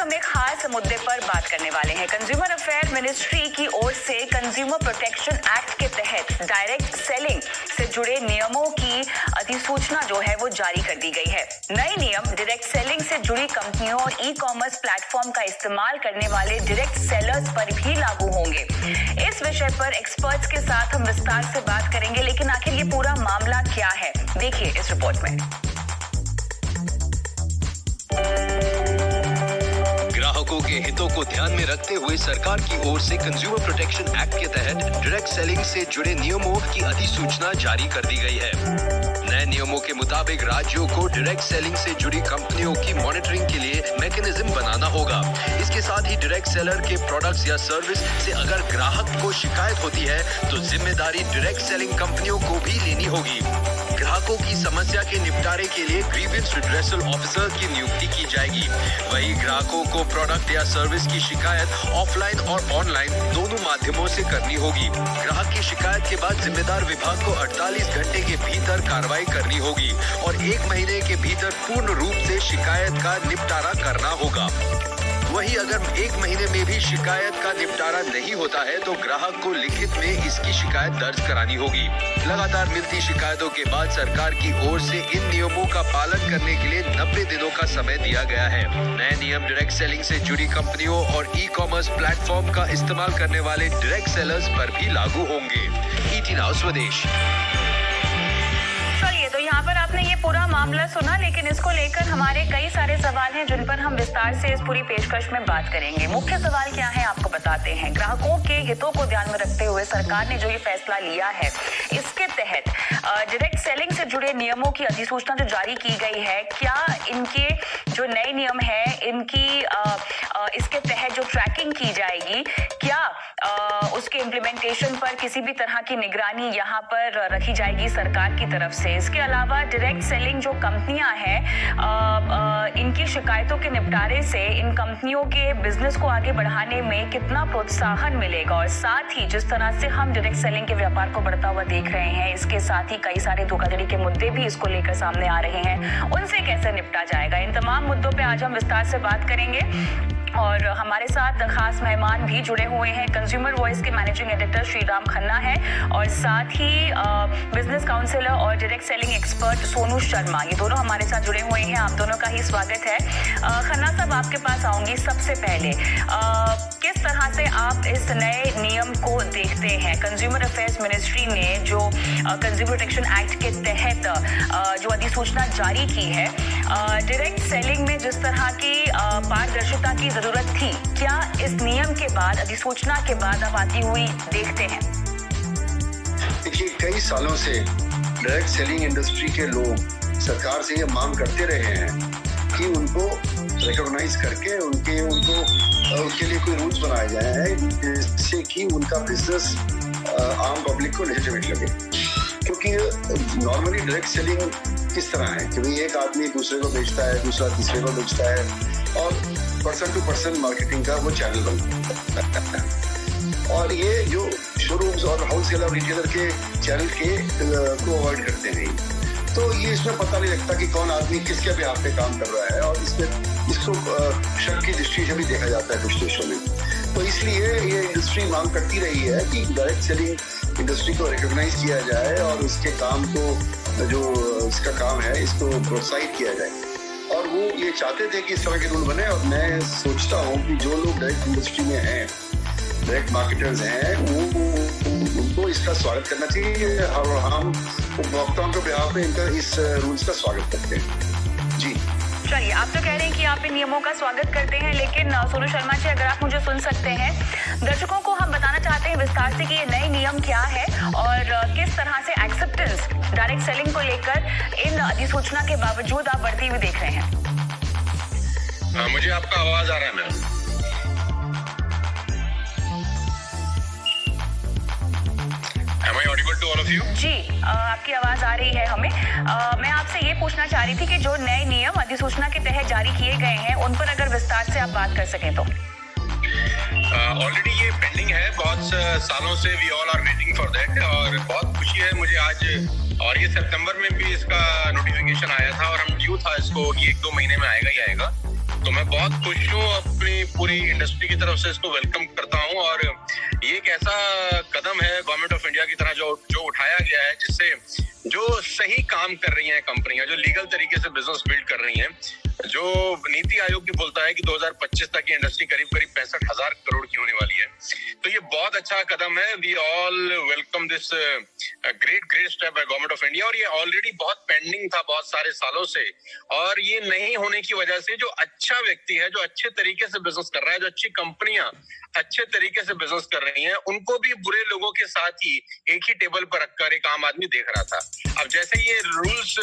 हम एक खास मुद्दे पर बात करने वाले हैं। कंज्यूमर अफेयर मिनिस्ट्री की ओर से कंज्यूमर प्रोटेक्शन एक्ट के तहत डायरेक्ट सेलिंग से जुड़े नियमों की अधिसूचना जो है वो जारी कर दी गई है। नए नियम डायरेक्ट सेलिंग से जुड़ी कंपनियों और ई कॉमर्स प्लेटफॉर्म का इस्तेमाल करने वाले डायरेक्ट सेलर्स पर भी लागू होंगे। इस विषय पर एक्सपर्ट्स के साथ हम विस्तार से बात करेंगे, लेकिन आखिर ये पूरा मामला क्या है, देखिए इस रिपोर्ट में। ग्राहकों के हितों को ध्यान में रखते हुए सरकार की ओर से कंज्यूमर प्रोटेक्शन एक्ट के तहत डायरेक्ट सेलिंग से जुड़े नियमों की अधिसूचना जारी कर दी गई है। नए नियमों के मुताबिक राज्यों को डायरेक्ट सेलिंग से जुड़ी कंपनियों की मॉनिटरिंग के लिए मैकेनिज्म बनाना होगा। इसके साथ ही डायरेक्ट सेलर के प्रोडक्ट्स या सर्विस से अगर ग्राहक को शिकायत होती है तो जिम्मेदारी डायरेक्ट सेलिंग कंपनियों को भी लेनी होगी। ग्राहकों की समस्या के निपटारे के लिए ग्रीवेंस रिड्रेसल ऑफिसर की नियुक्ति की जाएगी। वही ग्राहकों को प्रोडक्ट या सर्विस की शिकायत ऑफलाइन और ऑनलाइन दोनों माध्यमों से करनी होगी। ग्राहक की शिकायत के बाद जिम्मेदार विभाग को 48 घंटे के भीतर कार्रवाई करनी होगी और 1 महीने के भीतर पूर्ण रूप से शिकायत का निपटारा करना होगा। वहीं अगर 1 महीने में भी शिकायत का निपटारा नहीं होता है तो ग्राहक को लिखित में इसकी शिकायत दर्ज करानी होगी। लगातार मिलती शिकायतों के बाद सरकार की ओर से इन नियमों का पालन करने के लिए 90 दिनों का समय दिया गया है। नए नियम डायरेक्ट सेलिंग से जुड़ी कंपनियों और ई कॉमर्स प्लेटफॉर्म का इस्तेमाल करने वाले डायरेक्ट सेलर्स पर भी लागू होंगे। ईटी नाउ स्वदेश। चलिए, तो यहाँ पर आपने ये पूरा मामला सुना, लेकिन इसको लेकर हमारे कई सारे सवाल हैं जिन पर हम विस्तार से इस पूरी पेशकश में बात करेंगे। मुख्य सवाल क्या है आपको बताते हैं। ग्राहकों के हितों को ध्यान में रखते हुए सरकार ने जो ये फैसला लिया है, इसके तहत डायरेक्ट सेलिंग से जुड़े नियमों की अधिसूचना जो जारी की गई है, क्या इनके जो नए नियम है इनकी इसके तहत जो ट्रैकिंग की जाएगी, क्या उसके इम्प्लीमेंटेशन पर किसी भी तरह की निगरानी यहाँ पर रखी जाएगी सरकार की तरफ से। इसके अलावा डायरेक्ट सेलिंग जो कंपनियां हैं, इनकी शिकायतों के निपटारे से इन कंपनियों के बिजनेस को आगे बढ़ाने में कितना प्रोत्साहन मिलेगा, और साथ ही जिस तरह से हम डायरेक्ट सेलिंग के व्यापार को बढ़ता हुआ देख रहे हैं, इसके साथ ही कई सारे धोखाधड़ी के मुद्दे भी इसको लेकर सामने आ रहे हैं, उनसे कैसे निपटा जाएगा। इन तमाम मुद्दों पे आज हम विस्तार से बात करेंगे और हमारे साथ खास मेहमान भी जुड़े हुए हैं। कंज्यूमर वॉइस के मैनेजिंग एडिटर श्रीराम खन्ना है और साथ ही बिजनेस काउंसलर और direct selling expert Sonu Sharma, ये दोनों हमारे साथ जुड़े हुए हैं। आप दोनों का ही स्वागत है। खन्ना साहब, आपके पास आऊंगी। सबसे पहले किस तरह से आप इस नए नियम को देखते हैं? कंज्यूमर अफेयर्स मिनिस्ट्री ने जो कंज्यूमर प्रोटेक्शन एक्ट के तहत जो अधिसूचना जारी की है, डायरेक्ट सेलिंग में जिस तरह की पारदर्शिता की जरूरत थी, क्या इस नियम के बाद, अधिसूचना के बाद अब आती हुई देखते हैं? देखिए, कई सालों से डायरेक्ट सेलिंग इंडस्ट्री के लोग सरकार से ये मांग करते रहे हैं कि उनको रिकॉग्नाइज करके उनके लिए कोई रूल्स बनाए जाए हैं जिससे कि उनका बिजनेस आम पब्लिक को लेजिटिमेट लगे। क्योंकि नॉर्मली डायरेक्ट सेलिंग किस तरह है कि भाई एक आदमी दूसरे को बेचता है, दूसरा तीसरे को बेचता है, और पर्सन टू पर्सन मार्केटिंग का वो चैनल बनता है। और ये जो शोरूम्स और होलसेलर और रिटेलर के चैनल को अवॉइड करते हैं, तो ये इसमें पता नहीं लगता कि कौन आदमी किसके बिहाफ पे काम कर रहा है, और इसको शक की दृष्टि से भी देखा जाता है कुछ देशों में। तो इसलिए ये इंडस्ट्री मांग करती रही है कि डायरेक्ट सेलिंग इंडस्ट्री को रिकॉग्नाइज किया जाए और इसके काम को, जो इसका काम है, इसको प्रोत्साहित किया जाए। और वो ये चाहते थे कि इस तरह के रूल बने, और मैं सोचता हूँ कि जो लोग डायरेक्ट इंडस्ट्री में हैं, डायरेक्ट मार्केटर्स हैं, उनको इसका स्वागत करना चाहिए, और हम उपभोक्ताओं के बिहाफ पे इनका इस रूल्स का स्वागत करते हैं। जी चलिए, आप तो कह रहे हैं कि आप इन नियमों का स्वागत करते हैं, लेकिन सोनू शर्मा जी, अगर आप मुझे सुन सकते हैं, दर्शकों को हम बताना चाहते हैं विस्तार से कि ये नए नियम क्या है और किस तरह से एक्सेप्टेंस डायरेक्ट सेलिंग को लेकर इन अधिसूचना के बावजूद आप बढ़ती हुई देख रहे हैं। मुझे आपका आवाज आ रहा है ma'am? Am I audible to all of you? जी, आपकी आवाज आ रही है हमें। मैं आपसे ये पूछना चाह रही थी कि जो नए नियम अधिसूचना के तहत जारी किए गए हैं, उन पर अगर विस्तार से आप बात कर सकें तो। ऑलरेडी ये पेंडिंग है, बहुत सालों से we all are waiting for that, और बहुत खुशी है मुझे आज, और ये सितंबर में भी इसका नोटिफिकेशन आया था और हम ड्यू था इसको, ये 1-2 महीने में आएगा ही आएगा। तो मैं बहुत खुश हूँ, अपनी पूरी इंडस्ट्री की तरफ से इसको वेलकम करता हूँ। और ये एक ऐसा कदम है गवर्नमेंट ऑफ इंडिया की तरह जो उठाया गया है, जिससे जो सही काम कर रही हैं कंपनियां, जो लीगल तरीके से बिजनेस बिल्ड कर रही हैं, जो नीति आयोग भी बोलता है कि 2025 तक की इंडस्ट्री करीब 65,000 करोड़ की होने वाली है। तो ये बहुत अच्छा कदम है। We all welcome this great step by government of India. और ये ऑलरेडी बहुत पेंडिंग था बहुत सारे सालों से, और ये नहीं होने की वजह से जो अच्छा व्यक्ति है, जो अच्छे तरीके से बिजनेस कर रहा है, जो अच्छी कंपनियां अच्छे तरीके से बिजनेस कर रही हैं, उनको भी बुरे लोगों के साथ ही एक ही टेबल पर रखकर एक आम आदमी देख रहा था। अब जैसे ये रूल्स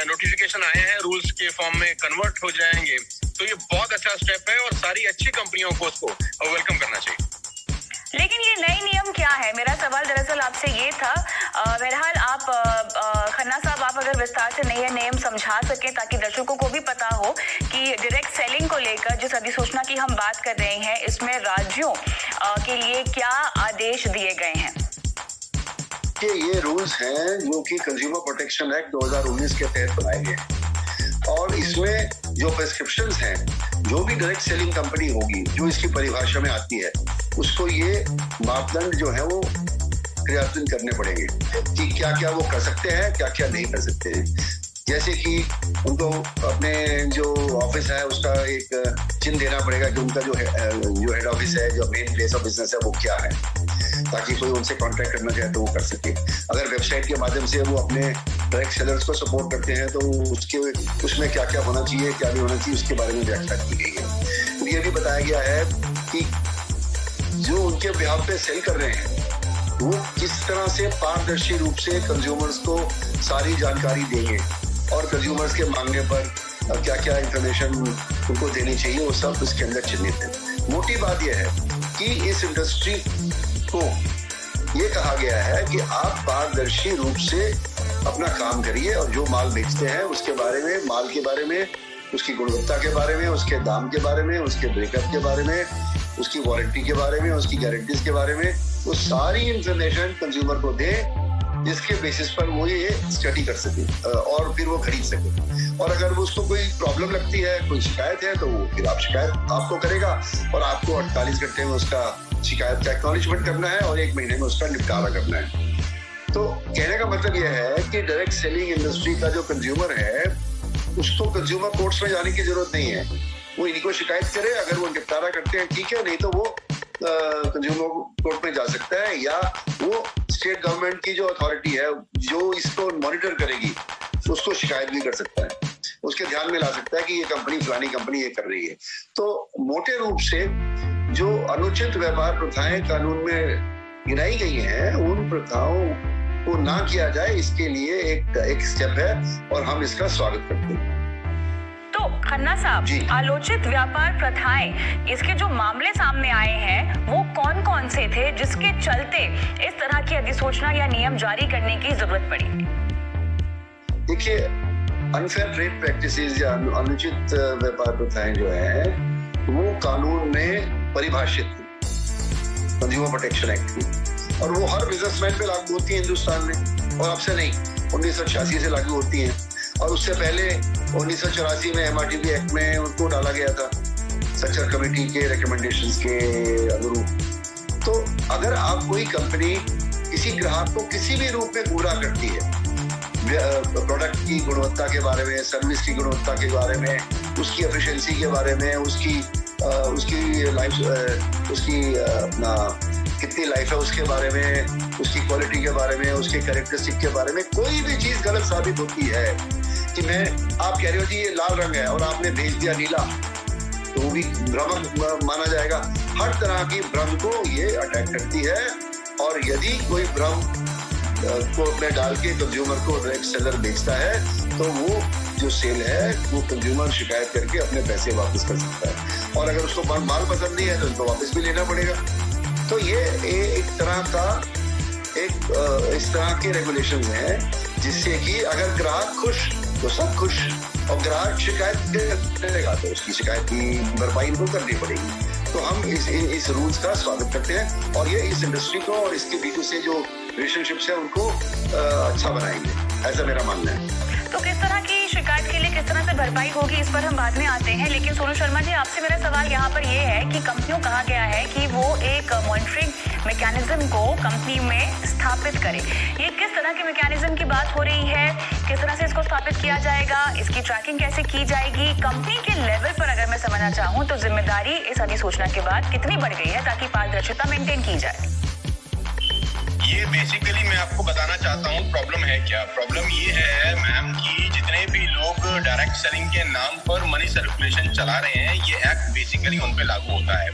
नोटिफिकेशन आए हैं, रूल्स के फॉर्म में कन्वर्ट हो जाएंगे, तो ये बहुत अच्छा स्टेप है और सारी अच्छी कंपनियों को उसको वेलकम करना चाहिए। लेकिन ये नए नियम क्या है? मेरा सवाल दरअसल आपसे ये था। बहरहाल आप खन्ना साहब, आप अगर विस्तार से नए नियम समझा सकें ताकि दर्शकों को भी पता हो कि डायरेक्ट सेलिंग को लेकर जिस अधिसूचना की हम बात कर रहे हैं, इसमें राज्यों के लिए क्या आदेश दिए गए हैं? कि ये रूल्स हैं जो कि कंज्यूमर प्रोटेक्शन एक्ट 2019 के तहत बनाए गए हैं, और इसमें जो प्रिस्क्रिप्शंस हैं, जो भी डायरेक्ट सेलिंग कंपनी होगी जो इसकी परिभाषा में आती है, उसको ये मापदंड जो है वो क्रियान्वित करने पड़ेंगे कि क्या क्या वो कर सकते हैं, क्या क्या नहीं कर सकते हैं। जैसे कि उनको अपने जो ऑफिस है उसका एक चिन्ह देना पड़ेगा कि उनका जो हेड ऑफिस है, जो मेन प्लेस ऑफ बिजनेस है, वो क्या है, ताकि कोई उनसे कॉन्ट्रैक्ट करना चाहे तो वो कर सके। अगर वेबसाइट के माध्यम से वो अपने डायरेक्ट सेलर्स को सपोर्ट करते हैं तो उसमें क्या क्या होना चाहिए, क्या नहीं होना चाहिए, उसके बारे में व्याख्या की गई है। तो ये भी बताया गया है कि जो उनके बिहाफ पे सेल कर रहे हैं वो किस तरह से पारदर्शी रूप से कंज्यूमर्स को सारी जानकारी देंगे, और कंज्यूमर्स के मांगने पर क्या क्या इंफॉर्मेशन उनको देनी चाहिए, वो सब इसके अंदर चिन्हित है। मोटी बात यह है कि इस इंडस्ट्री को ये कहा गया है कि आप पारदर्शी रूप से अपना काम करिए, और जो माल बेचते हैं उसके बारे में, माल के बारे में, उसकी गुणवत्ता के बारे में, उसके दाम के बारे में, उसके ब्रेकअप के बारे में, उसकी वारंटी के बारे में, उसकी गारंटीज के बारे में, वो सारी इंफॉर्मेशन कंज्यूमर को दे, जिसके बेसिस पर वो ये स्टडी कर सके और फिर वो खरीद सके। और अगर उसको कोई प्रॉब्लम लगती है, कोई शिकायत है, तो वो फिर शिकायत आपको करेगा, और आपको 48 घंटे में उसका शिकायत का एक्नॉलेजमेंट करना है और 1 महीने में उसका निपटारा करना है। तो कहने का मतलब यह है कि डायरेक्ट सेलिंग इंडस्ट्री का जो कंज्यूमर है, उसको कंज्यूमर कोर्ट्स में जाने की जरूरत नहीं है। वो इनको शिकायत करे, अगर वो निपटारा करते हैं ठीक है, नहीं तो वो कंज्यूमर कोर्ट में जा सकता है, या वो स्टेट गवर्नमेंट की जो अथॉरिटी है जो इसको मॉनिटर करेगी उसको शिकायत भी कर सकता है, उसके ध्यान में ला सकता है कि ये कंपनी, फलानी कंपनी ये कर रही है। तो मोटे रूप से जो अनुचित व्यापार प्रथाएं कानून में गिनाई गई हैं, उन प्रथाओं को ना किया जाए, इसके लिए एक स्टेप है, और हम इसका स्वागत करते हैं। तो खन्ना साहब, आलोचित व्यापार प्रथाएं, इसके जो मामले सामने आए हैं वो कौन कौन से थे जिसके चलते इस तरह की अधिसूचना या नियम जारी करने की जरूरत पड़ी? देखिए, अनफेयर ट्रेड प्रैक्टिसेस या अनुचित व्यापार प्रथाएं जो है वो कानून में परिभाषित थी, कंज्यूमर प्रोटेक्शन एक्ट में, और वो हर बिजनेसमैन पे लागू होती है हिंदुस्तान में, और अब से नहीं, 1986 से लागू होती है, और उससे पहले 1984 में MRTP एक्ट में उनको डाला गया था सच्चर कमेटी के रिकमेंडेशंस के अनुरूप। तो अगर आप कोई कंपनी किसी ग्राहक को किसी भी रूप में गुमराह करती है, प्रोडक्ट की गुणवत्ता के बारे में, सर्विस की गुणवत्ता के बारे में, उसकी एफिशिएंसी के बारे में, उसकी लाइफ, उसकी अपना कितनी लाइफ है उसके बारे में, उसकी क्वालिटी के बारे में, उसके कैरेक्टरिस्टिक के बारे में कोई भी चीज गलत साबित होती है कि आप कह रहे हो जी ये लाल रंग है और आपने भेज दिया नीला, तो वो भी भ्रम माना जाएगा। हर तरह की भ्रम को ये अटैक करती है, और यदि कोई भ्रम को में डाल के कंज्यूमर को डायरेक्ट सेलर बेचता है, तो वो जो सेल है वो कंज्यूमर शिकायत करके अपने पैसे वापस कर सकता है, और अगर उसको माल पसंद नहीं है तो उनको वापस भी लेना पड़ेगा। तो ये एक तरह का इस तरह के रेगुलेशंस हैं जिससे कि अगर ग्राहक खुश तो सब खुश, और ग्राहक शिकायत करेगा तो उसकी शिकायत की भरपाई इनको करनी पड़ेगी। तो हम इस रूल्स का स्वागत करते हैं, और ये इस इंडस्ट्री को और इसके बीच से जो रिलेशनशिप्स है उनको अच्छा बनाएंगे, ऐसा मेरा मानना है। तो किस तरह की शिकायत के लिए किस तरह से भरपाई होगी, इस पर हम बाद में आते हैं। लेकिन सोनू शर्मा जी, आपसे मेरा सवाल यहाँ पर ये है कि कंपनियों कहा गया है कि वो एक मॉनिटरिंग मैकेनिज्म को कंपनी में स्थापित करे। ये किस तरह के मैकेनिज्म की बात हो रही है, किस तरह से इसको स्थापित किया जाएगा, इसकी ट्रैकिंग कैसे की जाएगी? कंपनी के लेवल पर अगर मैं समझना चाहूँ तो जिम्मेदारी इस अधिसूचना के बाद कितनी बढ़ गई है ताकि पारदर्शिता मेंटेन की जाए? ये बेसिकली मैं आपको बताना चाहता हूँ प्रॉब्लम है क्या। प्रॉब्लम ये है मैम कि जितने भी लोग डायरेक्ट सेलिंग के नाम पर मनी सर्कुलेशन चला रहे हैं, ये एक्ट बेसिकली उन पे लागू होता है।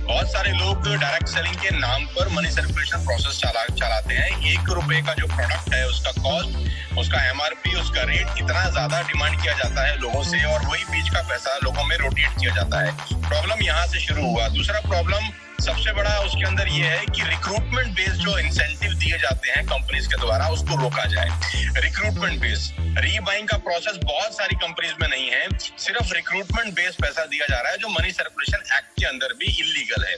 बहुत सारे लोग डायरेक्ट सेलिंग के नाम पर मनी सर्कुलेशन प्रोसेस चलाते हैं। ₹1 का जो प्रोडक्ट है उसका कॉस्ट, उसका MRP, उसका रेट इतना ज्यादा डिमांड किया जाता है लोगों से और वही बीच का पैसा लोगों में रोटेट किया जाता है। प्रॉब्लम यहाँ से शुरू हुआ। दूसरा प्रॉब्लम सबसे बड़ा उसके अंदर ये है कि रिक्रूटमेंट बेस्ड जो इंसेंटिव दिए जाते हैं कंपनीज के द्वारा उसको रोका जाए। रिक्रूटमेंट बेस्ड रीबाइंग का प्रोसेस बहुत सारी कंपनीज में नहीं है, सिर्फ रिक्रूटमेंट बेस्ड पैसा दिया जा रहा है जो मनी सर्कुलेशन एक्ट के अंदर भी इलीगल है।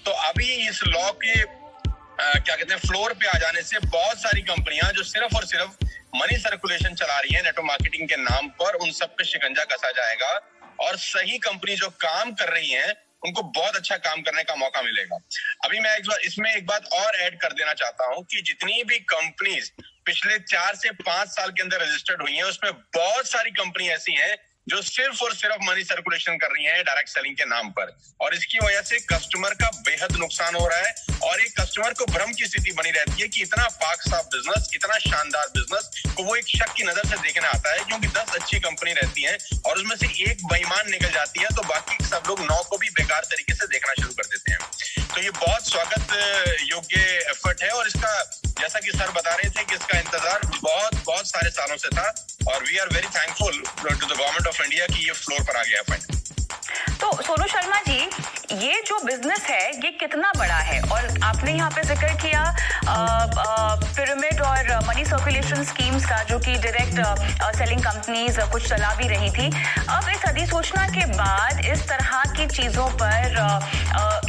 तो अभी इस लॉ के क्या कहते हैं फ्लोर पे आ जाने से बहुत सारी कंपनियां जो सिर्फ और सिर्फ मनी सर्कुलेशन चला रही है नेटो मार्केटिंग के नाम पर, उन सब पे शिकंजा कसा जाएगा और सही कंपनी जो काम कर रही है उनको बहुत अच्छा काम करने का मौका मिलेगा। अभी मैं इसमें एक बात और ऐड कर देना चाहता हूं कि जितनी भी कंपनीज पिछले 4 से 5 साल के अंदर रजिस्टर्ड हुई हैं, उसमें बहुत सारी कंपनी ऐसी हैं जो सिर्फ और सिर्फ मनी सर्कुलेशन कर रही है डायरेक्ट सेलिंग के नाम पर, और इसकी वजह से कस्टमर का बेहद नुकसान हो रहा है और एक कस्टमर को भ्रम की स्थिति बनी रहती है कि इतना पाक साफ बिजनेस, इतना शानदार बिजनेस को वो एक शक की नजर से देखने आता है, क्योंकि 10 अच्छी कंपनी रहती है और उसमें से एक बेईमान निकल जाती है तो बाकी सब लोग 9 को भी बेकार तरीके से देखना शुरू कर देते हैं। तो ये बहुत स्वागत योग्य एफर्ट है और इसका, जैसा कि सर बता रहे थे, कि इसका इंतजार बहुत सारे सालों से था और we are very thankful to the government of India कि ये फ्लोर पर आ गया फंड। तो सोनू शर्मा जी, ये जो बिजनेस है ये कितना बड़ा है? और आपने यहाँ पे जिक्र किया पिरामिड और मनी सर्कुलेशन स्कीम्स का, जो कि डायरेक्ट सेलिंग कंपनीज कुछ चला भी रही थी। अब इस अधिसूचना के बाद इस तरह की चीजों पर,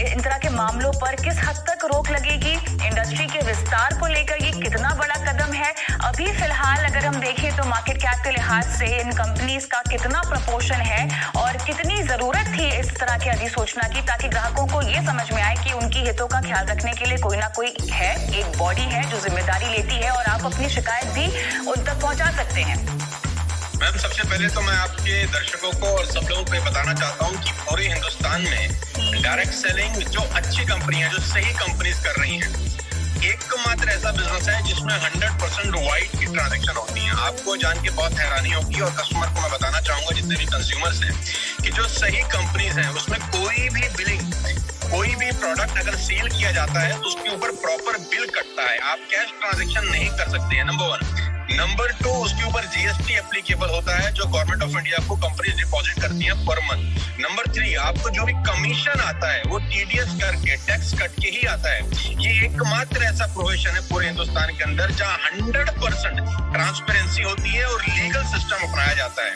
इन तरह के मामलों पर किस हद तक रोक लगेगी? इंडस्ट्री के विस्तार को लेकर ये कितना बड़ा कदम है? अभी फिलहाल अगर हम देखें तो मार्केट कैप के लिहाज से इन कंपनीज का कितना प्रपोर्शन है और कितनी जरूरत थी इस तरह की अधिसूचना की, ताकि ग्राहकों को ये समझ में आए कि उनकी हितों का ख्याल रखने के लिए कोई ना कोई है, एक बॉडी है जो जिम्मेदारी लेती है और आप अपनी शिकायत भी उन तक पहुंचा सकते हैं। मैम, सबसे पहले तो मैं आपके दर्शकों को और सब लोगों को बताना चाहता हूँ कि पूरे हिंदुस्तान में डायरेक्ट सेलिंग जो अच्छी कंपनियां, जो सही कंपनीज कर रही हैं, एकमात्र ऐसा बिजनेस है जिसमें 100% वाइट की ट्रांजैक्शन होती है। आपको जान के बहुत हैरानी होगी और कस्टमर को मैं बताना चाहूंगा, जितने भी कंज्यूमर्स हैं, कि जो सही कंपनीज हैं उसमें कोई भी बिलिंग, कोई भी प्रोडक्ट अगर सेल किया जाता है तो उसके ऊपर प्रॉपर बिल कटता है। आप कैश ट्रांजैक्शन नहीं कर सकते हैं, नंबर 1। नंबर 2, उसके ऊपर GST एप्लीकेबल होता है जो गवर्नमेंट ऑफ इंडिया को कंपनी डिपॉजिट करती है पर मंथ। नंबर 3, आपको जो भी कमीशन आता है वो TDS करके, टैक्स कट के ही आता है। ये एकमात्र ऐसा प्रोविजन है पूरे हिंदुस्तान के अंदर जहां 100% ट्रांसपेरेंसी होती है और लीगल सिस्टम अपनाया जाता है।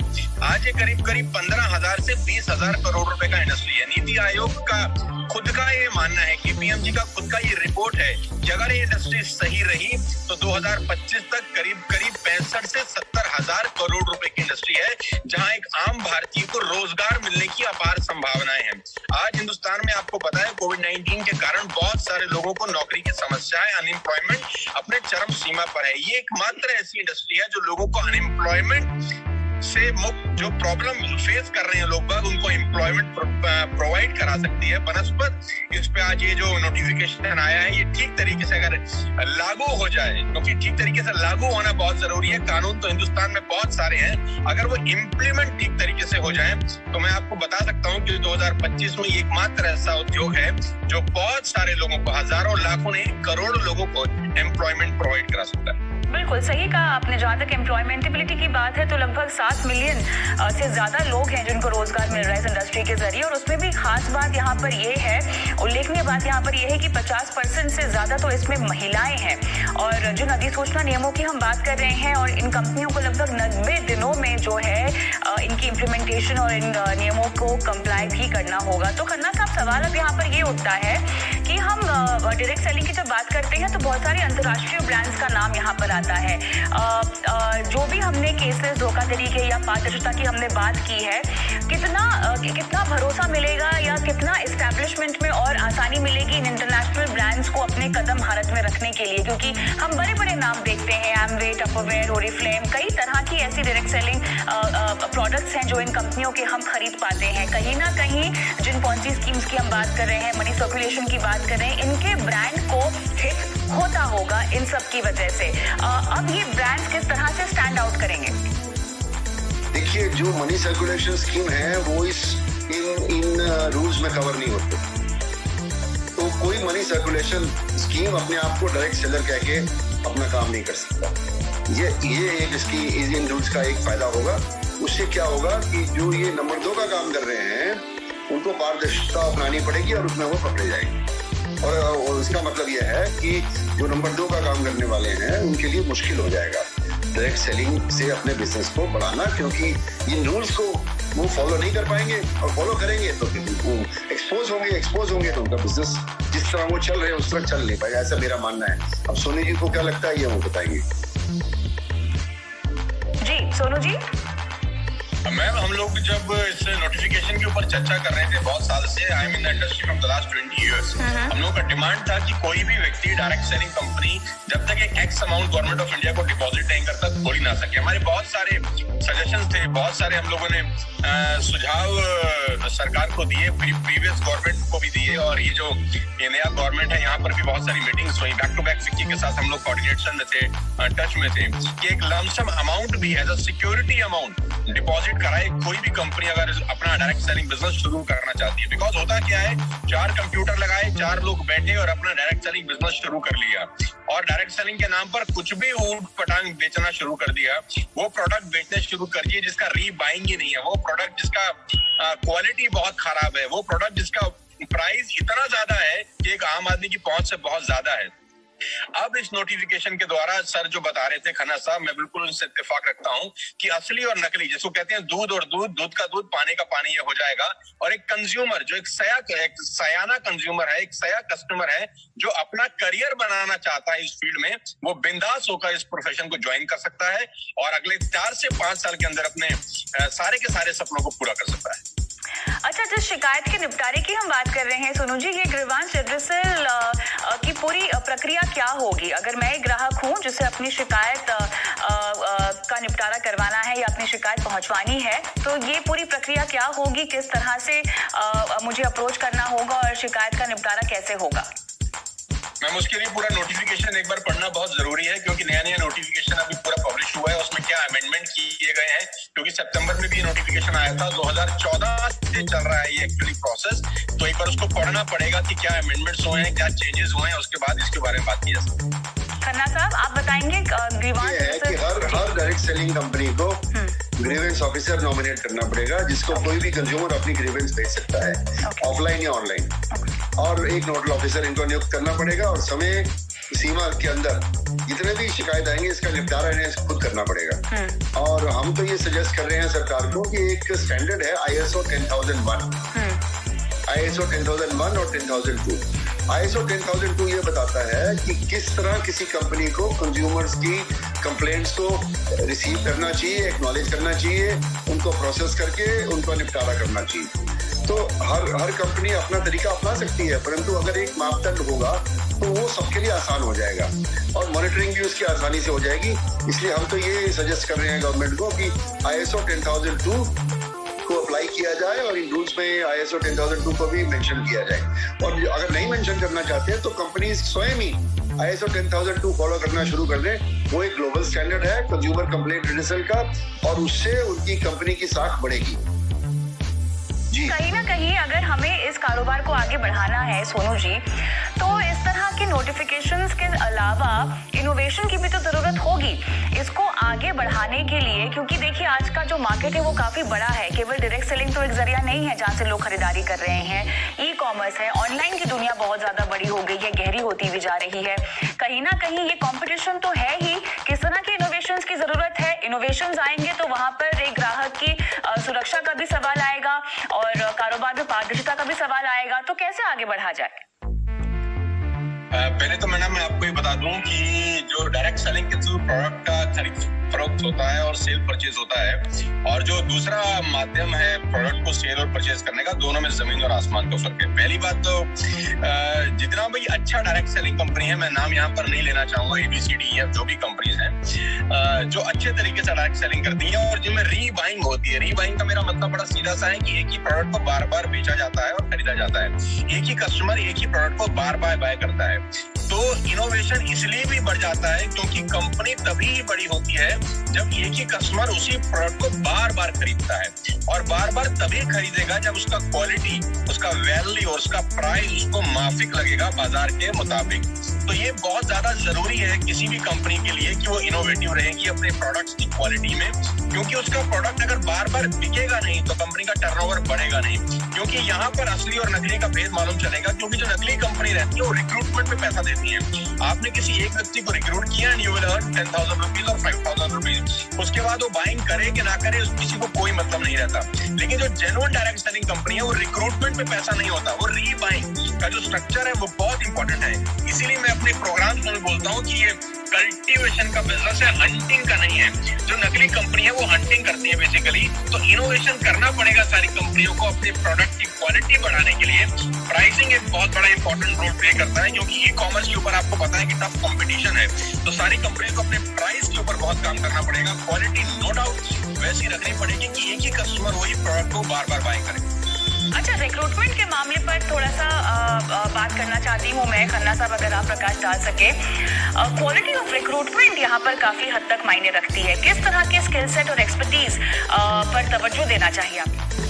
आज ये करीब 15,000 से 20,000 करोड़ रुपए का इंडस्ट्री है। नीति आयोग का खुद का ये मानना है, KPMG का खुद का ये रिपोर्ट है कि अगर ये इंडस्ट्री सही रही तो 2025 तक करीब 65 से 70,000 करोड़ रुपए की इंडस्ट्री है, जहां एक आम भारतीय को रोजगार मिलने की अपार संभावनाएं हैं। आज हिंदुस्तान में आपको पता है कोविड-19 के कारण बहुत सारे लोगों को नौकरी की समस्याएं, अनएम्प्लॉयमेंट अपने चरम सीमा पर है। ये एकमात्र ऐसी इंडस्ट्री है जो लोगों को अनएम्प्लॉयमेंट से मुक्त, जो प्रॉब्लम फेस कर रहे हैं लोग बाग, उनको एम्प्लॉयमेंट प्रोवाइड करा सकती है बनस्पत। इस पे आज ये जो नोटिफिकेशन आया है, ये ठीक तरीके से अगर लागू हो जाए, क्योंकि ठीक तरीके से लागू होना बहुत जरूरी है। कानून तो हिंदुस्तान में बहुत सारे हैं, अगर वो इम्प्लीमेंट ठीक तरीके से हो जाए तो मैं आपको बता सकता हूँ कि 2025 में एकमात्र ऐसा उद्योग है जो बहुत सारे लोगों को, हजारों, लाखों नहीं, करोड़ों लोगों को एम्प्लॉयमेंट प्रोवाइड करा सकता है। बिल्कुल सही कहा आपने। जहाँ तक एम्प्लॉयमेंटेबिलिटी की बात है तो लगभग 7 मिलियन से ज्यादा लोग हैं जिनको रोजगार मिल रहा है इस इंडस्ट्री के जरिए। और उसमें भी खास बात यहाँ पर ये है, उल्लेखनीय बात यहाँ पर यह है कि 50% से ज्यादा तो इसमें महिलाएं हैं। और जिन अधिसूचना नियमों की हम बात कर रहे हैं, और इन कंपनियों को लगभग 90 दिनों में जो है इनकी इम्प्लीमेंटेशन और इन नियमों को कंप्लाई भी करना होगा। तो खन्ना साहब, सवाल अब यहाँ पर ये उठता है कि हम डायरेक्ट सेलिंग की जब बात करते हैं तो बहुत सारे अंतर्राष्ट्रीय ब्रांड्स का नाम यहाँ पर आता है। जो भी हमने केसेस धोखाधड़ी के या पारदर्शिता की हमने बात की है, कितना भरोसा मिलेगा या कितना एस्टैब्लिशमेंट में और आसानी मिलेगी इन इंटरनेशनल ब्रांड्स को अपने कदम भारत में रखने के लिए, क्योंकि हम बड़े बड़े नाम देखते हैं, एमवे, टपरवेयर, ओरिफ्लेम, कई तरह की ऐसी डायरेक्ट सेलिंग प्रोडक्ट्स हैं जो इन कंपनियों के हम खरीद पाते हैं। कहीं ना कहीं जिन पॉलिसी स्कीम्स की हम बात कर रहे हैं, मनी सर्कुलेशन की बात कर रहे हैं, इनके ब्रांड को हिट होता होगा इन सब की वजह से। अब ये ब्रांड्स किस तरह से स्टैंड आउट करेंगे? देखिए, जो मनी सर्कुलेशन स्कीम है वो इन रूल्स में कवर नहीं होते। तो कोई मनी सर्कुलेशन स्कीम अपने आप को डायरेक्ट सेलर कह के अपना काम नहीं कर सकता। ये एक इसकी इन रूल्स का एक फायदा होगा। उससे क्या होगा कि जो ये नंबर 2 का काम कर रहे हैं उनको पारदर्शिता अपनानी पड़ेगी और उसमें वो पकड़े जाएंगे। और इसका मतलब यह है कि जो नंबर 2 का काम करने वाले हैं उनके लिए मुश्किल हो जाएगा डायरेक्ट सेलिंग से अपने बिजनेस को बढ़ाना, क्योंकि इन रूल्स को वो फॉलो नहीं कर पाएंगे, और फॉलो करेंगे तो एक्सपोज होंगे तो उनका बिजनेस जिस तरह वो चल रहे हैं उस तरह चल नहीं पाएगा, ऐसा मेरा मानना है। अब सोनू जी को क्या लगता है ये वो बताएंगे। जी सोनू जी। मैम, हम लोग जब इस नोटिफिकेशन के ऊपर चर्चा कर रहे थे बहुत साल से, I am in the industry from the last 20 years, हम लोग का डिमांड था कि कोई भी व्यक्ति डायरेक्ट सेलिंग कंपनी जब तक एक x amount government of India को डिपॉजिट नहीं करता खोल ही ना सके। हमारे बहुत सारे सजेशंस थे, बहुत सारे हम लोगों ने सुझाव सरकार को दिए, प्रीवियस गवर्नमेंट को भी दिए, और ये जो नया गवर्नमेंट है यहाँ पर भी बहुत सारी मीटिंग्स हुई। बैक टू बैक फिक्की के साथ हम लोग कोऑर्डिनेशन में थे, टच में थे कि एक लमसम अमाउंट भी as a security amount deposit कराए कोई भी कंपनी अगर अपना डायरेक्ट सेलिंग बिजनेस शुरू करना चाहती है। बिकॉज होता क्या है, 4 कंप्यूटर लगाए, 4 लोग बैठे और अपना डायरेक्ट सेलिंग बिजनेस शुरू कर लिया, और डायरेक्ट सेलिंग के नाम पर कुछ भी ऊट पटांग बेचना शुरू कर दिया। वो प्रोडक्ट बेचने शुरू कर दिए जिसका रीबाइंग ही नहीं है, वो प्रोडक्ट जिसका क्वालिटी बहुत खराब है, वो प्रोडक्ट जिसका प्राइस इतना ज्यादा है कि एक आम आदमी की पहुंच से बहुत ज्यादा है। अब इस नोटिफिकेशन के द्वारा सर जो बता रहे थे खन्ना साहब, मैं बिल्कुल उनसे इत्तेफाक रखता हूं कि असली और नकली, जिसको कहते हैं दूध और दूध का दूध, पानी का पानी, ये हो जाएगा। और एक कंज्यूमर जो एक सयाना कंज्यूमर है, एक सया कस्टमर है जो अपना करियर बनाना चाहता है इस फील्ड में, वो बिंदास होकर इस प्रोफेशन को ज्वाइन कर सकता है और अगले 4 से 5 साल के अंदर अपने सारे के सारे सपनों को पूरा कर सकता है। अच्छा, जिस शिकायत के निपटारे की हम बात कर रहे हैं सोनू जी, ये ग्रीवांस रिड्रेसल की पूरी प्रक्रिया क्या होगी? अगर मैं एक ग्राहक हूं जिसे अपनी शिकायत का निपटारा करवाना है या अपनी शिकायत पहुंचवानी है, तो ये पूरी प्रक्रिया क्या होगी? किस तरह से मुझे अप्रोच करना होगा और शिकायत का निपटारा कैसे होगा? मैम, उसके लिए पूरा नोटिफिकेशन एक बार पढ़ना बहुत जरूरी है, क्योंकि नया नोटिफिकेशन अभी पूरा पब्लिश हुआ है। उसमें क्या अमेंडमेंट किए गए हैं, क्योंकि सितंबर में भी नोटिफिकेशन आया था, 2014 से चल रहा है ये एक्चुअली प्रोसेस। तो एक बार उसको पढ़ना पड़ेगा कि क्या अमेंडमेंट्स हुए हैं, क्या चेंजेस हुए हैं, उसके बाद इसके बारे में बात की जा सकती है। खन्ना साहब, आप बताएंगे ग्रीवांस हर डायरेक्ट सेलिंग कंपनी को ग्रीवेंस ऑफिसर नॉमिनेट करना पड़ेगा, जिसको कोई भी कंज्यूमर अपनी ग्रीवेंस भेज सकता है, ऑफलाइन या ऑनलाइन, और एक नोडल ऑफिसर इनको नियुक्त करना पड़ेगा, और समय सीमा के अंदर जितने भी शिकायत आएंगे इसका निपटारा इन्हें खुद करना पड़ेगा। और हम तो ये सजेस्ट कर रहे हैं सरकार को कि एक स्टैंडर्ड है ISO 10001, ISO 10001 और 10002। ISO 10002 ये बताता है कि किस तरह किसी कंपनी को कंज्यूमर्स की कंप्लेंट्स को रिसीव करना चाहिए, एक्नॉलेज करना चाहिए, उनको प्रोसेस करके उनका निपटारा करना चाहिए। तो हर कंपनी अपना तरीका अपना सकती है, परंतु अगर एक मापदंड होगा तो वो सबके लिए आसान हो जाएगा और मॉनिटरिंग भी उसकी आसानी से हो जाएगी। इसलिए हम तो ये सजेस्ट कर रहे हैं गवर्नमेंट को कि ISO 10002 को अप्लाई किया जाए और इन रूल्स में ISO 10002 को भी मेंशन किया जाए। और अगर नहीं मेंशन करना चाहते हैं तो कंपनी स्वयं ही ISO 10002 फॉलो करना शुरू कर दें। वो एक ग्लोबल स्टैंडर्ड है कंज्यूमर कंप्लेंट रिड्रेसल का, और उससे उनकी कंपनी की साख बढ़ेगी। कहीं ना कहीं अगर हमें इस कारोबार को आगे बढ़ाना है सोनू जी, तो इस तरह के नोटिफिकेशंस के अलावा इनोवेशन की भी तो जरूरत होगी इसको आगे बढ़ाने के लिए, क्योंकि देखिए आज का जो मार्केट है वो काफी बड़ा है। केवल डायरेक्ट सेलिंग तो एक जरिया नहीं है जहाँ से लोग खरीदारी कर रहे हैं, ई कॉमर्स है, ऑनलाइन की दुनिया बहुत ज्यादा बड़ी हो गई है, गहरी होती भी जा रही है। कहीं ना कहीं ये कॉम्पिटिशन तो है ही, किस तरह के इनोवेशंस की जरूरत है। इनोवेशंस आएंगे तो वहां पर एक ग्राहक की सुरक्षा का भी सवाल आएगा और कारोबार में पारदर्शिता का भी सवाल आएगा, तो कैसे आगे बढ़ा जाए? पहले तो मैं आपको ये बता दूं कि जो डायरेक्ट सेलिंग के थ्रू प्रोडक्ट का खरीद फरोख्त होता है और सेल परचेज होता है, और जो दूसरा माध्यम है प्रोडक्ट को सेल और परचेज करने का, दोनों में जमीन और आसमान का फर्क है। पहली बात तो जितना भाई अच्छा डायरेक्ट सेलिंग कंपनी है, मैं नाम यहाँ पर नहीं लेना चाहूंगा, ABCD या जो भी कंपनीज हैं जो अच्छे तरीके से डायरेक्ट सेलिंग करती हैं और जिनमें रीबाइंग होती है। रीबाइंग का मेरा मतलब बड़ा सीधा सा है कि एक ही प्रोडक्ट को बार बार बेचा जाता है और खरीदा जाता है। एक ही कस्टमर एक ही प्रोडक्ट को बार बार बाय करता है। तो इनोवेशन इसलिए भी बढ़ जाता है क्योंकि कंपनी तभी बड़ी होती है जब एक ही कस्टमर उसी प्रोडक्ट को बार बार खरीदता है, और बार बार तभी खरीदेगा जब उसका क्वालिटी, उसका वैल्यू और उसका प्राइस उसको माफिक लगेगा बाजार के मुताबिक। तो ये बहुत ज्यादा जरूरी है किसी भी कंपनी के लिए कि वो इनोवेटिव रहेगी अपने प्रोडक्ट्स की क्वालिटी में, क्योंकि उसका प्रोडक्ट अगर बार बार बिकेगा नहीं तो कंपनी का टर्नओवर बढ़ेगा नहीं। क्योंकि यहाँ पर असली और नकली का भेद मालूम चलेगा, क्योंकि जो नकली कंपनी रहती है वो रिक्रूटमेंट पे पैसा देती है। आपने किसी एक व्यक्ति को रिक्रूट किया and you will earn 10,000 rupees और 5,000 रुपीज, उसके बाद वो बाइंग करे कि ना करे किसी को कोई मतलब नहीं रहता। लेकिन जो जेन्युइन डायरेक्ट सेलिंग कंपनी है वो रिक्रूटमेंट पे पैसा नहीं होता, वो रीबाइंग का जो स्ट्रक्चर है वो बहुत इंपॉर्टेंट है। इसीलिए मैं अपने प्रोग्राम्स में बोलता हूँ कि ये कल्टीवेशन का बिजनेस है, हंटिंग का नहीं है। जो नकली कंपनी है वो हंटिंग करती है बेसिकली। तो इनोवेशन करना पड़ेगा सारी कंपनियों को अपने प्रोडक्ट की क्वालिटी बढ़ाने के लिए। प्राइसिंग एक बहुत बड़ा इंपॉर्टेंट रोल प्ले करता है, क्योंकि ई कॉमर्स के ऊपर आपको पता है कि टफ कंपटीशन है। तो सारी कंपनियों को अपने प्राइस के ऊपर बहुत काम करना पड़ेगा। क्वालिटी नो डाउट वैसी रखनी पड़ेगी कि एक ही कस्टमर वही प्रोडक्ट को बार बार बाय करे। अच्छा, रिक्रूटमेंट के मामले पर थोड़ा सा बात करना चाहती हूँ मैं, खन्ना साहब, अगर आप प्रकाश डाल सके। क्वालिटी ऑफ रिक्रूटमेंट यहाँ पर काफी हद तक मायने रखती है। किस तरह के स्किल सेट और एक्सपर्टीज पर तवज्जो देना चाहिए आपको?